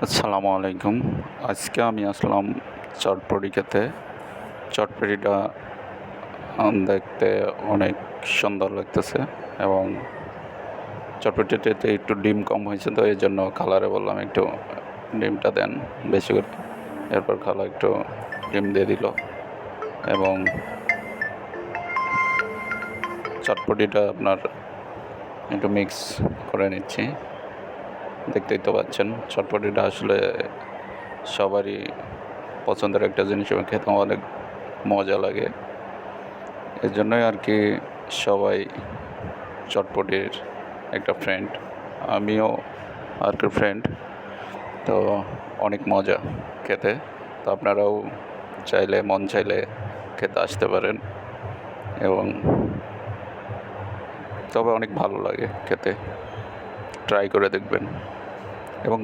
আসসালামু আলাইকুম। আজকে আমি আসলাম চটপটি খেতে। চটপটিটা দেখতে অনেক সুন্দর লাগতেছে এবং চটপটিটাতে একটু ডিম কম হয়েছে, তো এই জন্য খালারে বললাম একটু ডিমটা দেন বেশি করে। এরপর খালা একটু ডিম দিয়ে দিল এবং চটপটিটা আপনার একটু মিক্স করে নিচ্ছি। দেখতেই তো পাচ্ছেন চটপটিটা আসলে সবারই পছন্দের একটা জিনিস এবং খেতে অনেক মজা লাগে। এর জন্যই আর কি সবাই চটপটির একটা ফ্রেন্ড, আমিও আর কি ফ্রেন্ড। তো অনেক মজা খেতে। তো আপনারাও চাইলে মন চাইলে খেতে আসতে পারেন এবং তবে অনেক ভালো লাগে খেতে, ট্রাই করে দেখবেন এবং